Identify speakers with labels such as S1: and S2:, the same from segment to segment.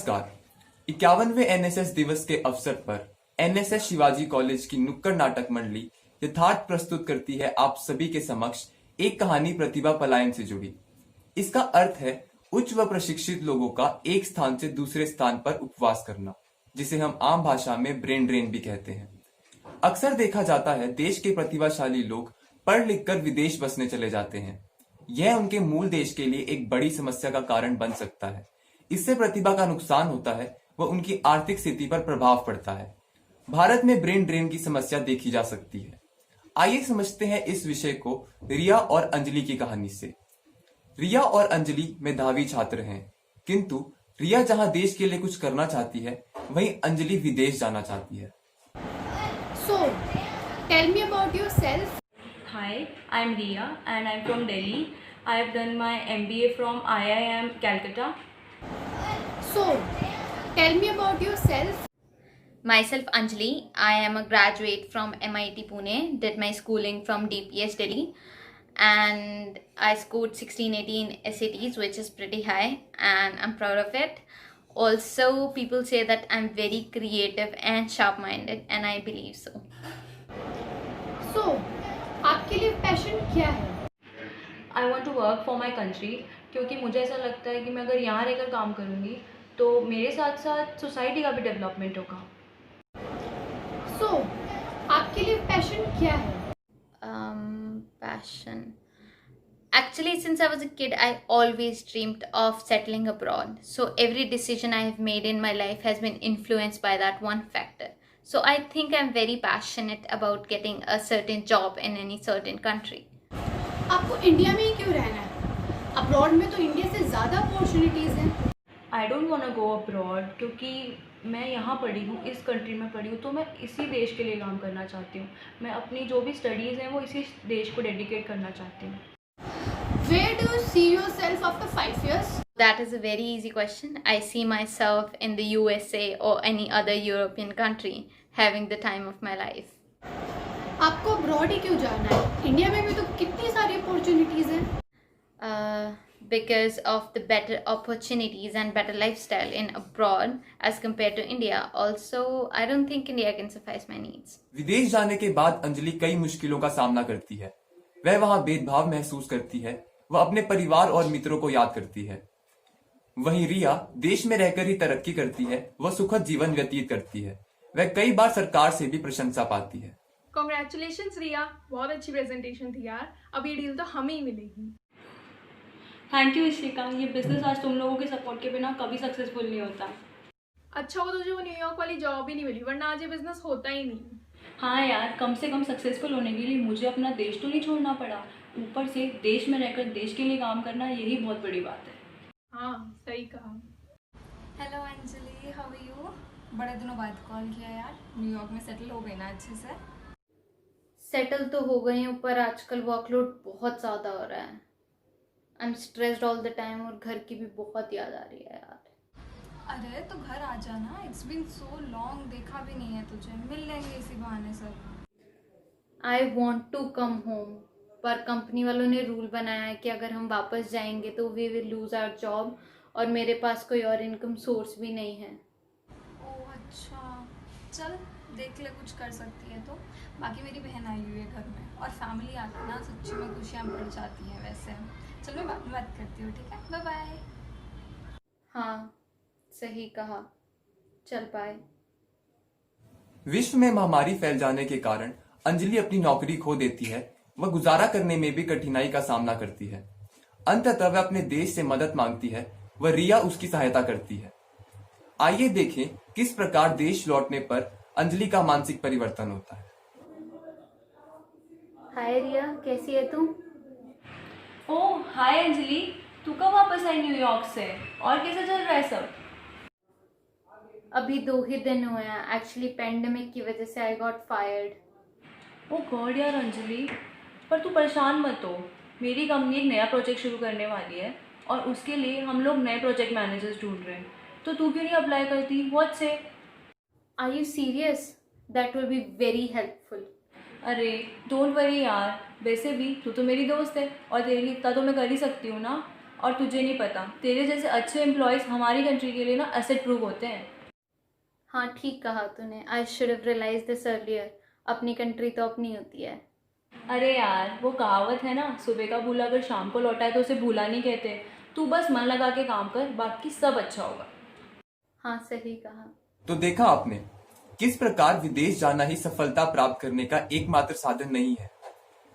S1: नमस्कार। 51वें एनएसएस दिवस के अवसर पर एनएसएस शिवाजी कॉलेज की नुक्कड़ नाटक मंडली यथार्थ प्रस्तुत करती है आप सभी के समक्ष एक कहानी प्रतिभा पलायन से जुड़ी। इसका अर्थ है उच्च व प्रशिक्षित लोगों का एक स्थान से दूसरे स्थान पर उपवास करना, जिसे हम आम भाषा में ब्रेन ड्रेन भी कहते हैं। अक्सर देखा जाता है देश के प्रतिभाशाली लोग पढ़ लिख कर विदेश बसने चले जाते हैं। यह उनके मूल देश के लिए एक बड़ी समस्या का कारण बन सकता है। इससे प्रतिभा का नुकसान होता है व उनकी आर्थिक स्थिति पर प्रभाव पड़ता है। भारत में ब्रेन ड्रेन की समस्या देखी जा सकती है। आइए समझते हैं इस विषय को रिया और अंजलि की कहानी से। रिया और अंजलि मेधावी छात्र हैं, किंतु रिया जहां देश के लिए कुछ करना चाहती है, वहीं अंजलि विदेश जाना चाहती है।
S2: So, tell me about yourself.
S3: Hi, I'm Riya and I'm from Delhi. I have done my MBA from IIM Calcutta.
S2: So, tell me about yourself.
S4: Myself Anjali, I am a graduate from MIT Pune, did my schooling from DPS Delhi, and I scored 1618 SATs, which is pretty high, and I'm proud of it. Also, people say that I'm very creative and sharp-minded, and I believe so.
S2: So, आपके लिए passion क्या है?
S3: I want to work for my country क्योंकि मुझे ऐसा लगता है कि मैं अगर यहाँ रहकर काम करूँगी तो मेरे साथ साथ सोसाइटी का भी डेवलपमेंट होगा।
S2: So, आपके लिए पैशन क्या है?
S4: Passion. Actually, since I was a kid, I always dreamed of settling abroad. So every decision I have made in my life has been influenced by that one factor. So I think I'm very passionate about getting a certain job in any certain country.
S2: आपको India में ही क्यों रहना है? Abroad में तो India से ज़्यादा opportunities हैं।
S3: I don't want to go abroad क्योंकि मैं यहाँ पढ़ी हूँ, इस कंट्री में पढ़ी हूँ, तो मैं इसी देश के लिए काम करना चाहती हूँ। मैं अपनी जो भी स्टडीज़ हैं वो इसी देश को डेडिकेट करना चाहती हूँ।
S2: Where do you see yourself after 5 years?
S4: That is a very easy question. I see myself in the USA or any other European country having the time of my life.
S2: आपको abroad ही क्यों जाना है? India में भी तो कितनी सारी opportunities हैं।
S4: Because of the better opportunities and better lifestyle in abroad as compared to India. Also, I don't think India can suffice my needs.
S1: विदेश जाने के बाद अंजलि कई मुश्किलों का सामना करती है। वह वहां भेदभाव महसूस करती है, वह अपने परिवार और मित्रों को याद करती है। वहीं रिया देश में रहकर ही तरक्की करती है, वह सुखद जीवन व्यतीत करती है। वह कई बार सरकार से भी प्रशंसा पाती है।
S5: कॉन्ग्रेचुलेशंस रिया, बहुत अच्छी प्रेजेंटेशन थी यार। अब ये डील तो हमें ही मिलेगी।
S3: थैंक यू इशिका, ये बिजनेस आज तुम लोगों के सपोर्ट के बिना कभी सक्सेसफुल नहीं होता।
S5: अच्छा हो तुझे वो न्यूयॉर्क वाली जॉब ही नहीं मिली, वरना आज ये बिजनेस होता ही नहीं।
S3: हाँ यार, कम से कम सक्सेसफुल होने के लिए मुझे अपना देश तो नहीं छोड़ना पड़ा, ऊपर से देश में रहकर देश के लिए काम करना, यही बहुत बड़ी बात है।
S5: हाँ, सही कहा।
S6: Hello Anjali, how are you? बड़े दिनों बाद कॉल किया यार। न्यूयॉर्क में सेटल हो गई ना अच्छे से?
S4: सेटल तो हो गई हूँ, पर आजकल वर्कलोड बहुत ज़्यादा हो रहा है। I am stressed all the time और घर की भी बहुत याद आ रही है यार।
S6: अरे तो घर आ जाना, इट्स बीन सो लॉन्ग, देखा भी नहीं है तुझे। मिल लेंगे इसी बहाने सब।
S4: I want to come home, पर कंपनी वालों ने रूल बनाया है कि अगर हम वापस जाएंगे तो we will lose our job, और मेरे पास कोई और इनकम सोर्स भी नहीं है।
S6: ओह अच्छा, चल देख ले, कुछ कर सकती है तो। बाकी मेरी बहन आई हुई है घर में, और फैमिली आती ना सच्ची में खुशियाँ बढ़ जाती हैं। वैसे चल मैं बाद में बात करती हूँ, ठीक है? Bye bye.
S4: हाँ, सही कहा, चल बाय।
S1: विश्व में महामारी फैल जाने के कारण अंजलि अपनी नौकरी खो देती है। वह गुजारा करने में भी कठिनाई का सामना करती है। अंततः वह अपने देश से मदद मांगती है, वह रिया उसकी सहायता करती है। आइए देखें किस प्रकार देश लौटने पर अंजलि का मानसिक परिवर्तन होता है।
S4: हाय रिया, कैसी है तू?
S3: ओह हाय अंजलि, तू कब वापस आई न्यूयॉर्क से, और कैसा चल रहा है सब?
S4: अभी 2 ही दिन हुए हैं। एक्चुअली पेंडेमिक की वजह से I got fired.
S3: Oh God यार अंजलि, पर तू परेशान मत हो। मेरी कंपनी एक नया प्रोजेक्ट शुरू करने वाली है और उसके लिए हम लोग नए प्रोजेक्ट मैनेजर्स ढूंढ रहे हैं, तो तू क्यों नहीं अप्लाई करती? व्हाट से?
S4: Are you serious? That will be very helpful.
S3: अरे डोंट वरी यार, वैसे भी तू तो मेरी दोस्त है और तेरे लिए इतना तो मैं कर ही सकती हूँ ना। और तुझे नहीं पता, तेरे जैसे अच्छे एम्प्लॉयज़ हमारी कंट्री के लिए ना एसेट प्रूव होते हैं।
S4: हाँ ठीक कहा तूने, I should have realise this earlier. अपनी कंट्री तो अपनी होती है।
S3: अरे यार, वो कहावत है ना, सुबह का भूला अगर शाम को लौटा है तो उसे भूला नहीं कहते। तू बस मन लगा के काम कर, बाकी सब अच्छा होगा।
S4: हाँ सही कहा।
S1: तो देखा आपने किस प्रकार विदेश जाना ही सफलता प्राप्त करने का एकमात्र साधन नहीं है।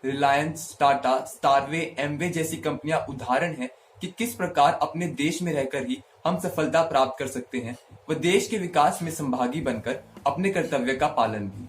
S1: रिलायंस, टाटा, स्टारवे, एमवे जैसी कंपनियां उदाहरण है कि किस प्रकार अपने देश में रहकर ही हम सफलता प्राप्त कर सकते हैं व देश के विकास में संभागी बनकर अपने कर्तव्य का पालन भी।